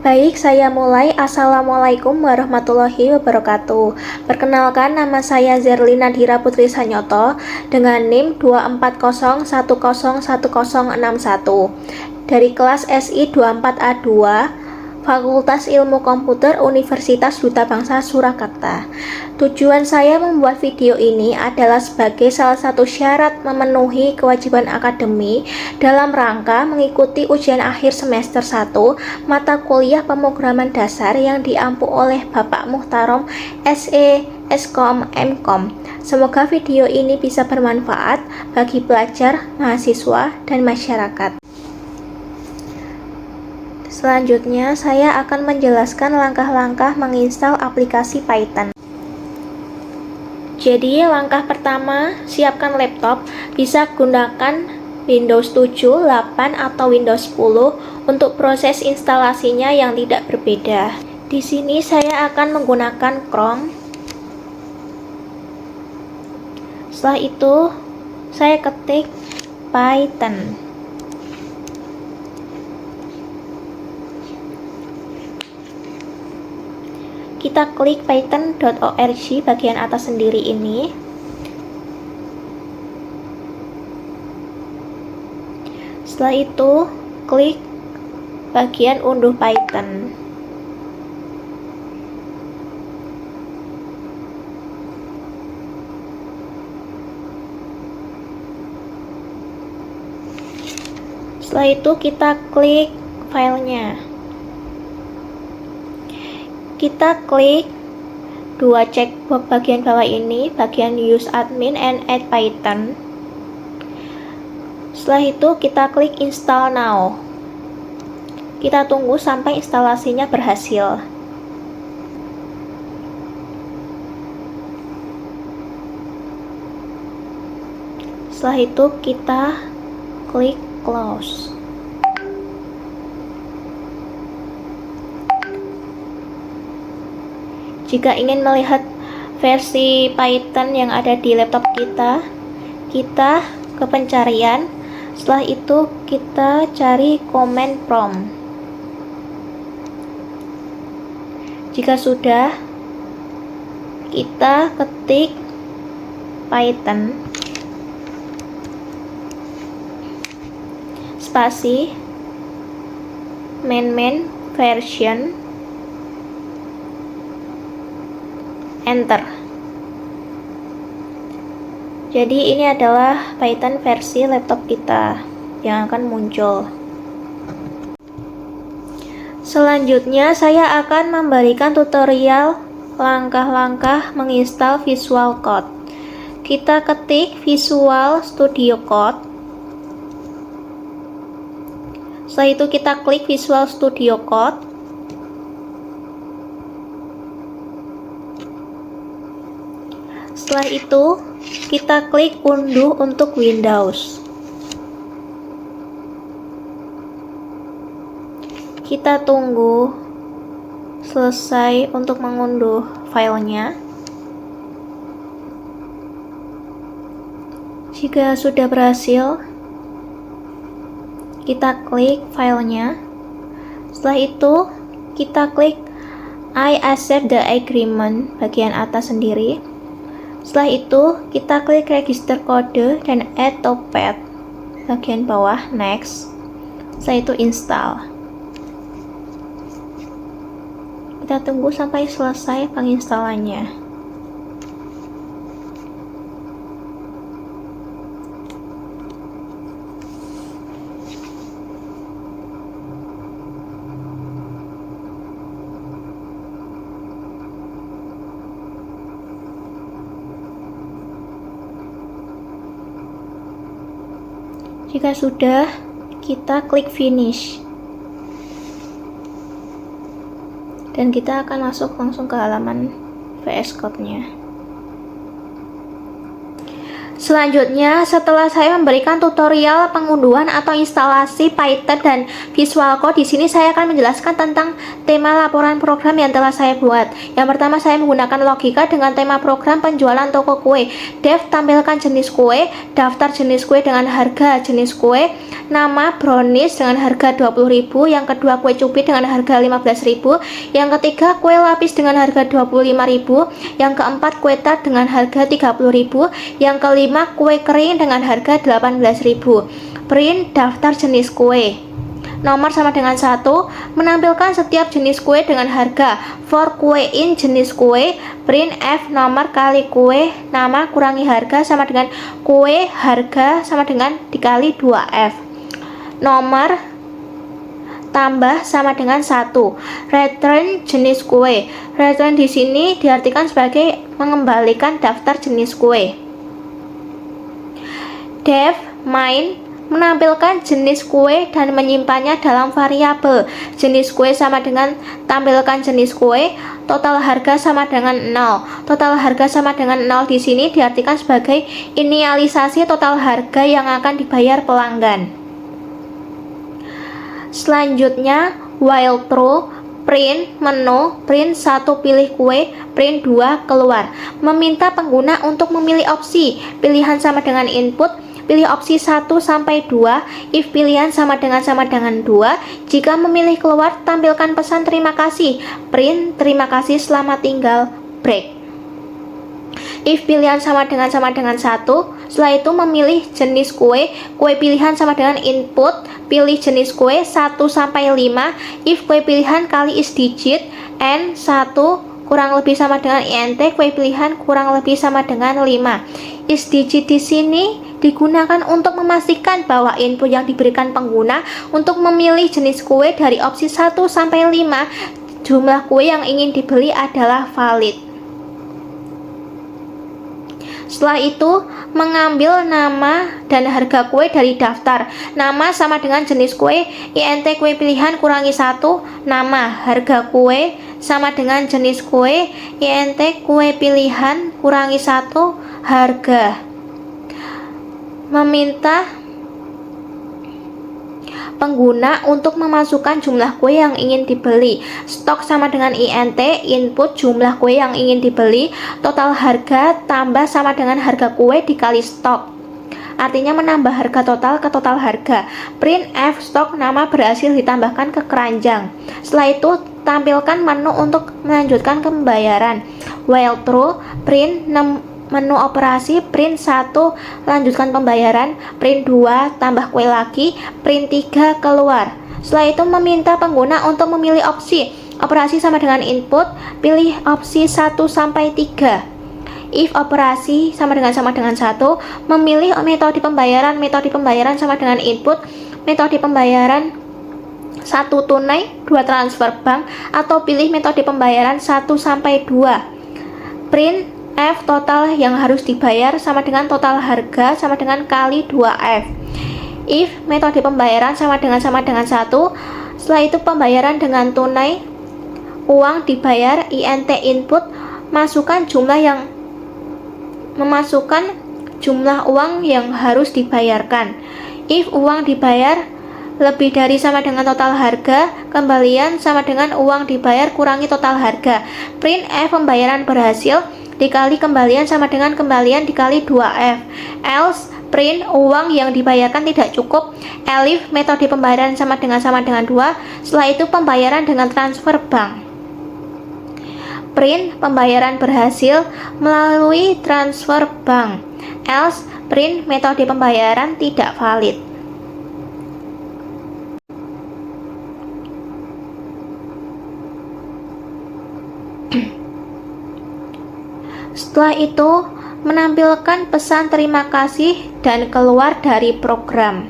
Baik, saya mulai. Assalamualaikum warahmatullahi wabarakatuh. Perkenalkan, nama saya Zerlina Dira Putri Sanyoto dengan NIM 240101061 dari kelas SI 24A2 Fakultas Ilmu Komputer Universitas Duta Bangsa Surakarta. Tujuan saya membuat video ini adalah sebagai salah satu syarat memenuhi kewajiban akademi dalam rangka mengikuti ujian akhir semester 1 mata kuliah pemrograman dasar yang diampu oleh Bapak Muhtarom SE Eskom Mkom. Semoga video ini bisa bermanfaat bagi pelajar, mahasiswa, dan masyarakat. Selanjutnya, saya akan menjelaskan langkah-langkah menginstal aplikasi Python. Jadi, langkah pertama, siapkan laptop. Bisa gunakan Windows 7, 8, atau Windows 10 untuk proses instalasinya yang tidak berbeda. Di sini saya akan menggunakan Chrome. Setelah itu, saya ketik Python. Kita klik python.org bagian atas sendiri ini. Setelah itu, klik bagian unduh Python. Setelah itu, kita klik filenya. Kita klik dua checkbox bagian bawah ini, bagian use admin and add Python. Setelah itu kita klik install now. Kita tunggu sampai instalasinya berhasil. Setelah itu kita klik close. Jika ingin melihat versi Python yang ada di laptop kita ke pencarian. Setelah itu kita cari command prompt. Jika sudah, kita ketik Python spasi main version enter. Jadi ini adalah Python versi laptop kita yang akan muncul. Selanjutnya saya akan memberikan tutorial langkah-langkah menginstal Visual Code. Kita ketik Visual Studio Code. Setelah itu kita klik Visual Studio Code. Setelah itu, kita klik unduh untuk Windows. Kita tunggu selesai untuk mengunduh filenya. Jika sudah berhasil, kita klik filenya. Setelah itu, kita klik I accept the agreement bagian atas sendiri. Setelah itu, kita klik register kode dan add to path bagian bawah, next. Setelah itu install. Kita tunggu sampai selesai penginstalannya. Jika sudah, kita klik finish. Dan kita akan masuk langsung ke halaman VS Code-nya. Selanjutnya, setelah saya memberikan tutorial pengunduhan atau instalasi Python dan Visual Code, di sini saya akan menjelaskan tentang tema laporan program yang telah saya buat. Yang pertama, saya menggunakan logika dengan tema program penjualan toko kue. Dev, tampilkan jenis kue, daftar jenis kue dengan harga jenis kue, nama brownies dengan harga 20.000, yang kedua kue cubit dengan harga 15.000, yang ketiga kue lapis dengan harga 25.000, yang keempat kue tart dengan harga 30.000, yang kelima kue kering dengan harga 18.000. Print daftar jenis kue. Nomor sama dengan 1, menampilkan setiap jenis kue dengan harga. For kue in jenis kue, print F nomor kali kue, nama kurangi harga sama dengan kue harga sama dengan dikali 2F. Nomor tambah sama dengan 1. Return jenis kue. Return di sini diartikan sebagai mengembalikan daftar jenis kue. Dev main menampilkan jenis kue dan menyimpannya dalam variabel. Jenis kue sama dengan tampilkan jenis kue, total harga sama dengan 0. Total harga sama dengan 0 di sini diartikan sebagai inisialisasi total harga yang akan dibayar pelanggan. Selanjutnya, while true, print menu, print 1 pilih kue, print 2 keluar. Meminta pengguna untuk memilih opsi. Pilihan sama dengan input, pilih opsi 1 sampai 2. If pilihan sama dengan 2. Jika memilih keluar, tampilkan pesan terima kasih. Print terima kasih selamat tinggal, break. If pilihan sama dengan 1, setelah itu memilih jenis kue. Kue pilihan sama dengan input, pilih jenis kue 1 sampai 5. If kue pilihan kali is digit, n 1 kurang lebih sama dengan int, kue pilihan kurang lebih sama dengan 5. Is digit di sini digunakan untuk memastikan bahwa input yang diberikan pengguna untuk memilih jenis kue dari opsi 1 sampai 5, jumlah kue yang ingin dibeli adalah valid. Setelah itu, mengambil nama dan harga kue dari daftar. Nama sama dengan jenis kue, int kue pilihan kurangi 1, nama, harga kue sama dengan jenis kue, int kue pilihan kurangi 1, harga. Meminta pengguna untuk memasukkan jumlah kue yang ingin dibeli. Stok sama dengan int, input jumlah kue yang ingin dibeli, total harga tambah sama dengan harga kue dikali stok. Artinya menambah harga total ke total harga. Print F stok nama berhasil ditambahkan ke keranjang. Setelah itu tampilkan menu untuk melanjutkan pembayaran. While true, print menu operasi, print 1 lanjutkan pembayaran, print 2 tambah kue lagi, print 3 keluar. Setelah itu meminta pengguna untuk memilih opsi. Operasi sama dengan input, pilih opsi 1 sampai 3. If operasi sama dengan 1, memilih metode pembayaran. Metode pembayaran sama dengan input, metode pembayaran 1 tunai, 2 transfer bank, atau pilih metode pembayaran 1 sampai 2. Print F total yang harus dibayar sama dengan total harga sama dengan kali 2F. If metode pembayaran sama dengan 1, setelah itu pembayaran dengan tunai, uang dibayar, int input, memasukkan jumlah uang yang harus dibayarkan. If uang dibayar lebih dari sama dengan total harga, kembalian sama dengan uang dibayar kurangi total harga. Print F pembayaran berhasil dikali kembalian sama dengan kembalian dikali 2F. Else, print uang yang dibayarkan tidak cukup. Elif metode pembayaran sama dengan 2. Setelah itu pembayaran dengan transfer bank. Print pembayaran berhasil melalui transfer bank. Else, print metode pembayaran tidak valid. Setelah itu, menampilkan pesan terima kasih dan keluar dari program.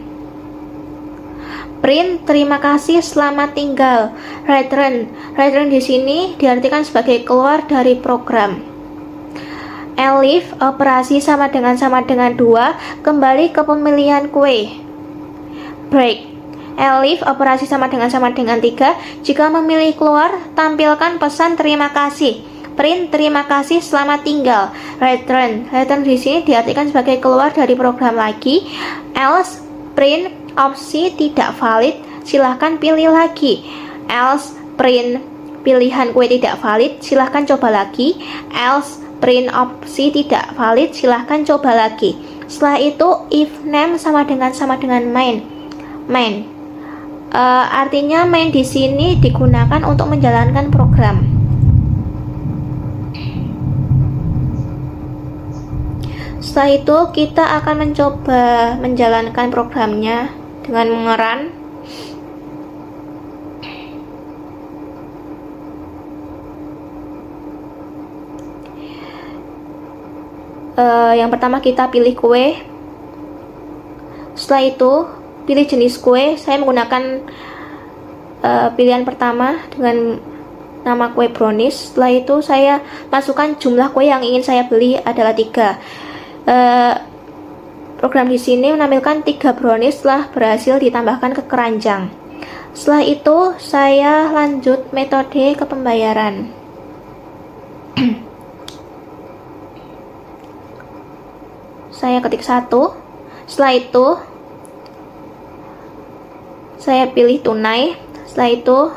Print terima kasih selamat tinggal. Return di sini diartikan sebagai keluar dari program. Elif operasi sama dengan 2, kembali ke pemilihan kue. Break. Elif operasi sama dengan 3, jika memilih keluar, tampilkan pesan terima kasih. Print terima kasih selamat tinggal. Return di sini diartikan sebagai keluar dari program lagi. Else print opsi tidak valid, silahkan pilih lagi. Else print pilihan kue tidak valid, silahkan coba lagi. Else print opsi tidak valid, silahkan coba lagi. Setelah itu if name sama dengan main. Artinya main di sini digunakan untuk menjalankan program. Setelah itu kita akan mencoba menjalankan programnya dengan mengeran. Yang pertama kita pilih kue. Setelah itu pilih jenis kue. Saya menggunakan pilihan pertama dengan nama kue brownies. Setelah itu saya masukkan jumlah kue yang ingin saya beli adalah 3. Program di sini menampilkan 3 brownies setelah berhasil ditambahkan ke keranjang. Setelah itu saya lanjut metode ke pembayaran. Saya ketik 1. Setelah itu saya pilih tunai. Setelah itu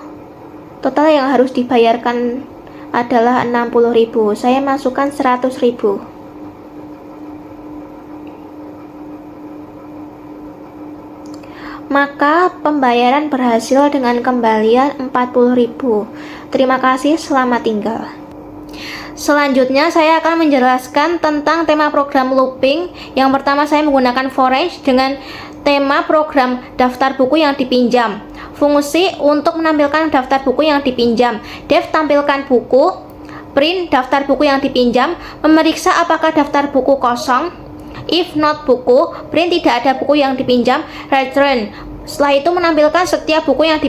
total yang harus dibayarkan adalah 60.000. Saya masukkan 100.000. Maka pembayaran berhasil dengan kembalian 40.000. Terima kasih, selamat tinggal. Selanjutnya saya akan menjelaskan tentang tema program looping. Yang pertama saya menggunakan for each dengan tema program daftar buku yang dipinjam. Fungsi untuk menampilkan daftar buku yang dipinjam. Def tampilkan buku. Print daftar buku yang dipinjam. Memeriksa apakah daftar buku kosong. If not buku, print tidak ada buku yang dipinjam. Return. Setelah itu menampilkan setiap buku yang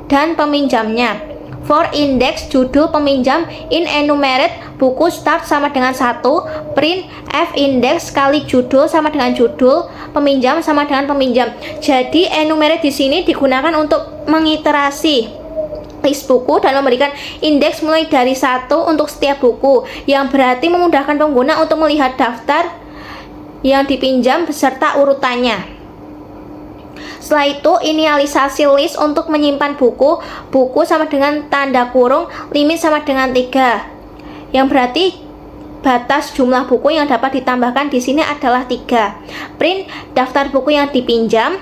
dan peminjamnya. For index judul peminjam, in enumerate buku start sama dengan 1, print f index kali judul sama dengan judul, peminjam sama dengan peminjam. Jadi enumerate di sini digunakan untuk mengiterasi list buku dan memberikan indeks mulai dari 1 untuk setiap buku, yang berarti memudahkan pengguna untuk melihat daftar yang dipinjam beserta urutannya. Setelah itu inisialisasi list untuk menyimpan buku sama dengan tanda kurung, limit sama dengan 3, yang berarti batas jumlah buku yang dapat ditambahkan di sini adalah 3. Print daftar buku yang dipinjam.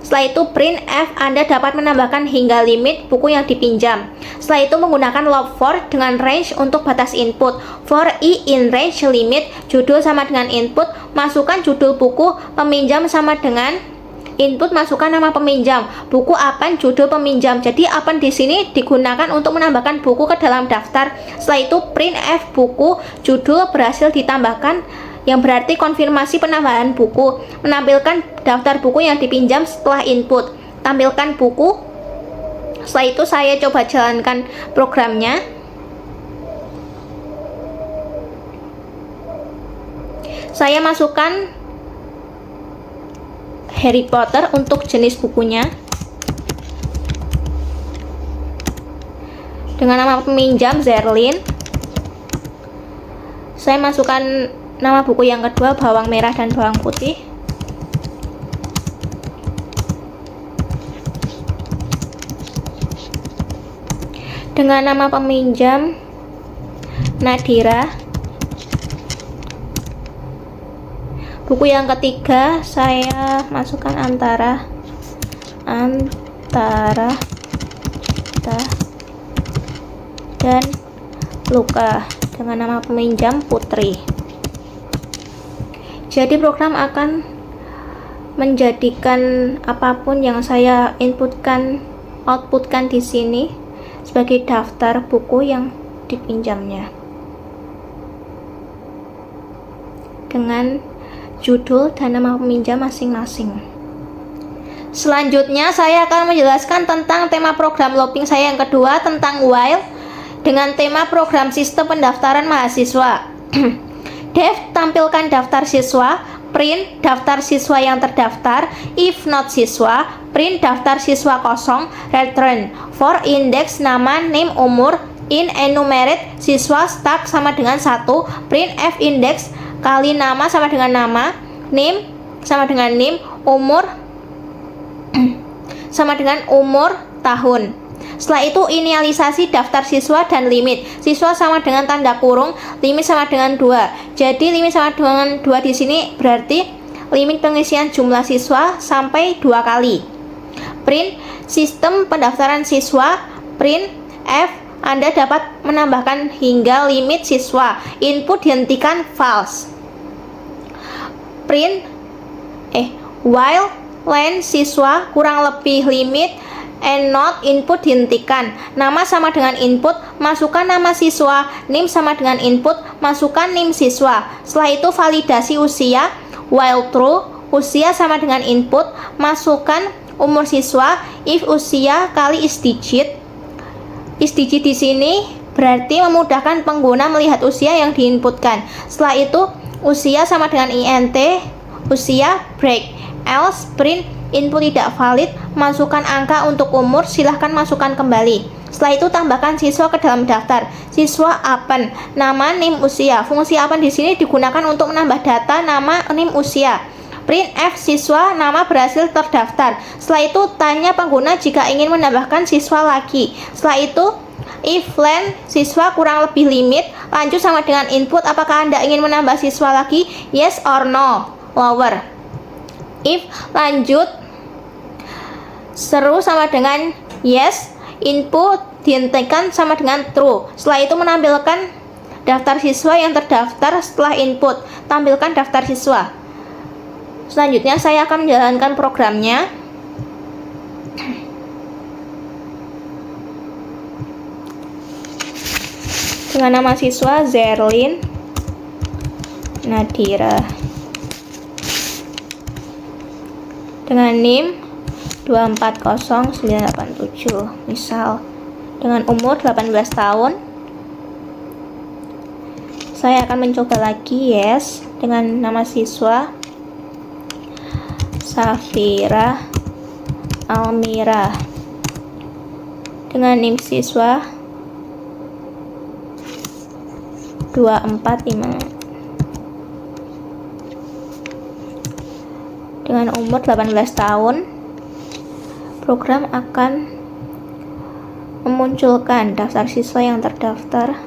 Setelah itu print F, Anda dapat menambahkan hingga limit buku yang dipinjam. Setelah itu menggunakan loop for dengan range untuk batas input. For I in range limit, judul sama dengan input, masukkan judul buku, peminjam sama dengan input, masukkan nama peminjam, buku Apan, judul peminjam. Jadi Apan di sini digunakan untuk menambahkan buku ke dalam daftar. Setelah itu print F buku, judul berhasil ditambahkan, yang berarti konfirmasi penambahan buku. Menampilkan daftar buku yang dipinjam setelah input. Tampilkan buku. Setelah itu saya coba jalankan programnya. Saya masukkan Harry Potter untuk jenis bukunya dengan nama peminjam Zerlin. Saya masukkan nama buku yang kedua, bawang merah dan bawang putih. Dengan nama peminjam Nadira. Buku yang ketiga saya masukkan antara dan Luka dengan nama peminjam Putri. Jadi program akan menjadikan apapun yang saya outputkan di sini sebagai daftar buku yang dipinjamnya dengan judul dan nama peminjam masing-masing. Selanjutnya saya akan menjelaskan tentang tema program looping saya yang kedua, tentang while dengan tema program sistem pendaftaran mahasiswa. Def tampilkan daftar siswa, print daftar siswa yang terdaftar, if not siswa, print daftar siswa kosong, return for index nama, name, umur, In enumerate, siswa start sama dengan 1, print f index kali nama sama dengan nama, name sama dengan name, umur sama dengan umur tahun. Setelah itu inisialisasi daftar siswa dan limit. Siswa sama dengan tanda kurung, limit sama dengan 2. Jadi limit sama dengan 2 di sini berarti limit pengisian jumlah siswa sampai 2 kali. Print sistem pendaftaran siswa, print F Anda dapat menambahkan hingga limit siswa. Input dihentikan false. Print while len siswa kurang lebih limit and not input dihentikan. Nama sama dengan input, masukkan nama siswa, name sama dengan input, masukkan name siswa. Setelah itu validasi usia, while true, usia sama dengan input, masukkan umur siswa, if usia kali is digit. Is digit di sini berarti memudahkan pengguna melihat usia yang diinputkan. Setelah itu usia sama dengan int, usia break, else print input tidak valid, masukkan angka untuk umur, silahkan masukkan kembali. Setelah itu tambahkan siswa ke dalam daftar. Siswa append, nama, name, usia. Fungsi append di sini digunakan untuk menambah data nama, name, usia. Print F siswa, nama berhasil terdaftar. Setelah itu tanya pengguna jika ingin menambahkan siswa lagi. Setelah itu if len siswa kurang lebih limit, lanjut sama dengan input apakah Anda ingin menambah siswa lagi, yes or no, lower. If lanjut seru sama dengan yes, input dihentikan sama dengan true. Setelah itu menampilkan daftar siswa yang terdaftar setelah input. Tampilkan daftar siswa. Selanjutnya saya akan menjalankan programnya. Dengan nama siswa Zerlin Nadira. Dengan NIM 240987 misal. Dengan umur 18 tahun. Saya akan mencoba lagi yes. Dengan nama siswa Safira Almira. Dengan NIM siswa 245. Dengan umur 18 tahun, program akan memunculkan daftar siswa yang terdaftar.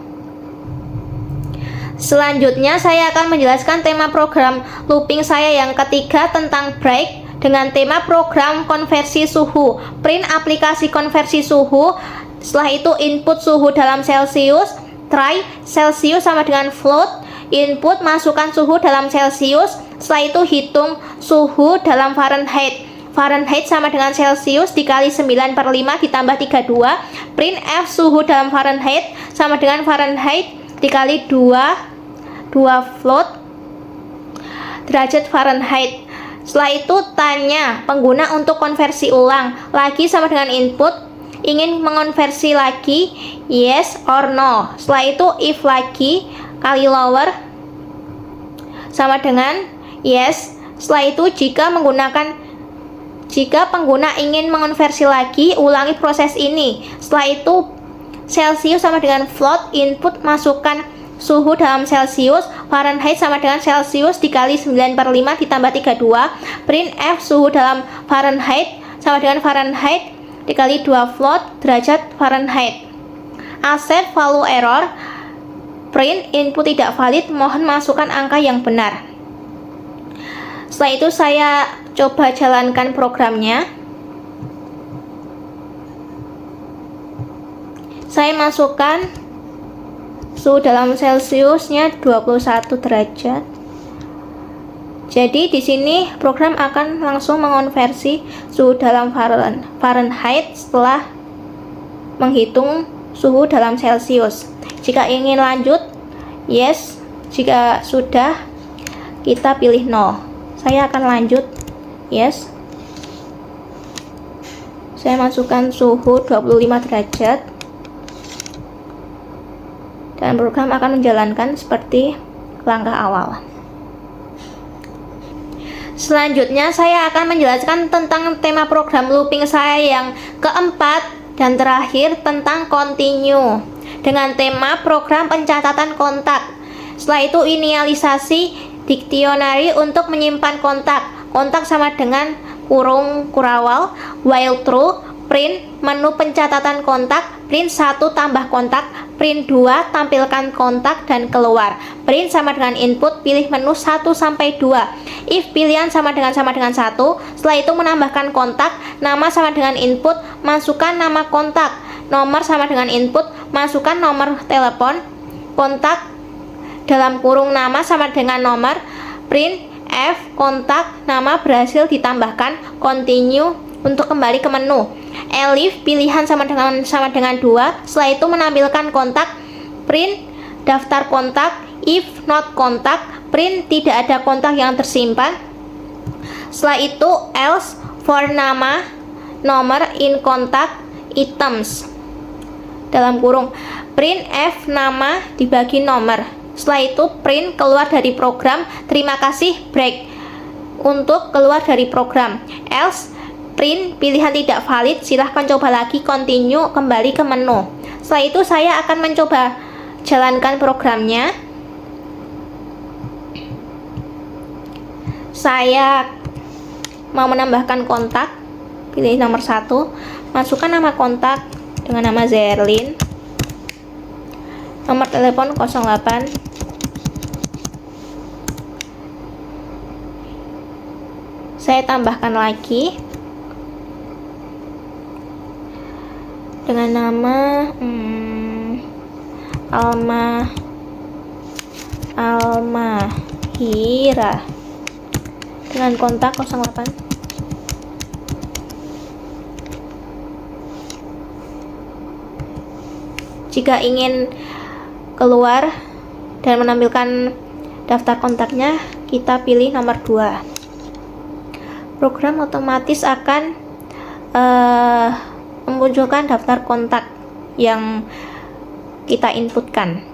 Selanjutnya saya akan menjelaskan tema program looping saya yang ketiga tentang break dengan tema program konversi suhu. Print aplikasi konversi suhu. Setelah itu input suhu dalam Celsius, try Celsius sama dengan float, input masukkan suhu dalam Celsius. Setelah itu hitung suhu dalam Fahrenheit. Fahrenheit sama dengan Celsius dikali 9/5 ditambah 32. Print F suhu dalam Fahrenheit sama dengan Fahrenheit dikali 2 float derajat Fahrenheit. Setelah itu tanya pengguna untuk konversi ulang. Lagi sama dengan input, ingin mengonversi lagi, yes or no. Setelah itu if lagi kali lower sama dengan yes. Setelah itu jika pengguna ingin mengonversi lagi, ulangi proses ini. Setelah itu Celsius sama dengan float, input masukkan suhu dalam Celsius, Fahrenheit sama dengan Celsius dikali 9/5 ditambah 32. Print F suhu dalam Fahrenheit sama dengan Fahrenheit dikali 2 float derajat Fahrenheit. Accept value error. Print input tidak valid, mohon masukkan angka yang benar. Setelah itu saya coba jalankan programnya. Saya masukkan suhu dalam Celsiusnya 21 derajat. Jadi di sini program akan langsung mengonversi suhu dalam Fahrenheit setelah menghitung suhu dalam Celsius. Jika ingin lanjut, yes. Jika sudah, kita pilih no. Saya akan lanjut, yes. Saya masukkan suhu 25 derajat. Dan program akan menjalankan seperti langkah awal. Selanjutnya saya akan menjelaskan tentang tema program looping saya yang keempat dan terakhir tentang continue. dengan tema program pencatatan kontak. Setelah itu inisialisasi dictionary untuk menyimpan kontak. Kontak sama dengan kurung kurawal, while true, print menu pencatatan kontak, print 1 tambah kontak, print 2 tampilkan kontak dan keluar. Print sama dengan input, pilih menu 1 sampai 2. If pilihan sama dengan 1, setelah itu menambahkan kontak, nama sama dengan input, masukkan nama kontak, nomor sama dengan input, masukkan nomor telepon, kontak dalam kurung nama sama dengan nomor, print F kontak nama berhasil ditambahkan, continue untuk kembali ke menu. Elif pilihan sama dengan 2, setelah itu menampilkan kontak, print daftar kontak, if not kontak, print tidak ada kontak yang tersimpan. Setelah itu else for nama, nomor in kontak, items dalam kurung, print F nama dibagi nomor. Setelah itu print keluar dari program, terima kasih break untuk keluar dari program. Else print pilihan tidak valid, silahkan coba lagi, continue kembali ke menu. Setelah itu saya akan mencoba jalankan programnya. Saya mau menambahkan kontak, pilih nomor 1, masukkan nama kontak dengan nama Zerlin, nomor telepon 08. Saya tambahkan lagi dengan nama Almahira dengan kontak 08. Jika ingin keluar dan menampilkan daftar kontaknya, kita pilih nomor 2. Program otomatis akan memunculkan daftar kontak yang kita inputkan.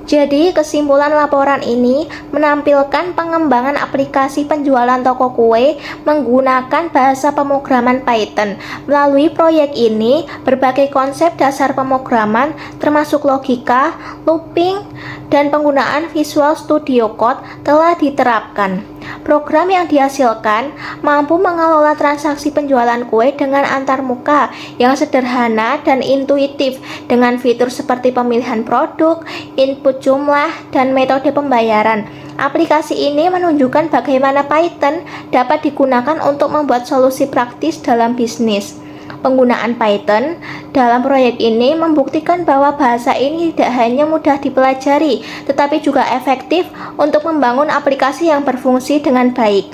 Jadi kesimpulan laporan ini menampilkan pengembangan aplikasi penjualan toko kue menggunakan bahasa pemrograman Python. Melalui proyek ini, berbagai konsep dasar pemrograman termasuk logika, looping, dan penggunaan Visual Studio Code telah diterapkan. Program yang dihasilkan mampu mengelola transaksi penjualan kue dengan antarmuka yang sederhana dan intuitif dengan fitur seperti pemilihan produk, input jumlah, dan metode pembayaran. Aplikasi ini menunjukkan bagaimana Python dapat digunakan untuk membuat solusi praktis dalam bisnis. Penggunaan Python dalam proyek ini membuktikan bahwa bahasa ini tidak hanya mudah dipelajari, tetapi juga efektif untuk membangun aplikasi yang berfungsi dengan baik.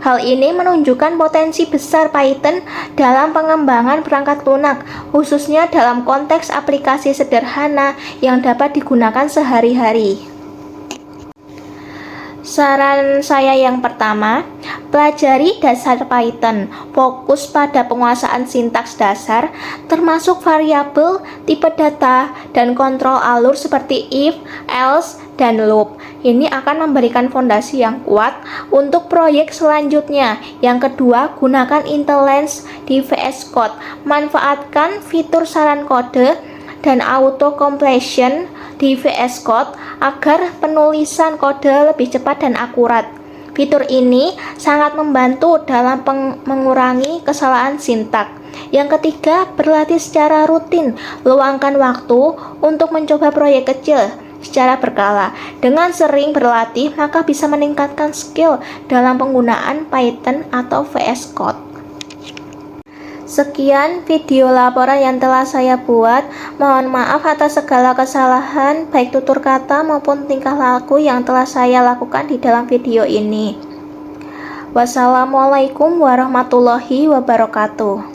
Hal ini menunjukkan potensi besar Python dalam pengembangan perangkat lunak, khususnya dalam konteks aplikasi sederhana yang dapat digunakan sehari-hari. Saran saya yang pertama, pelajari dasar Python, fokus pada penguasaan sintaks dasar, termasuk variabel, tipe data, dan kontrol alur seperti if, else, dan loop. Ini akan memberikan fondasi yang kuat untuk proyek selanjutnya. Yang kedua, gunakan IntelliLens di VS Code. Manfaatkan fitur saran kode dan auto completion di VS Code agar penulisan kode lebih cepat dan akurat. Fitur ini sangat membantu dalam mengurangi kesalahan sintak. Yang ketiga, berlatih secara rutin. Luangkan waktu untuk mencoba proyek kecil secara berkala. Dengan sering berlatih, maka bisa meningkatkan skill dalam penggunaan Python atau VS Code. Sekian video laporan yang telah saya buat. Mohon maaf atas segala kesalahan, baik tutur kata maupun tingkah laku yang telah saya lakukan di dalam video ini. Wassalamualaikum warahmatullahi wabarakatuh.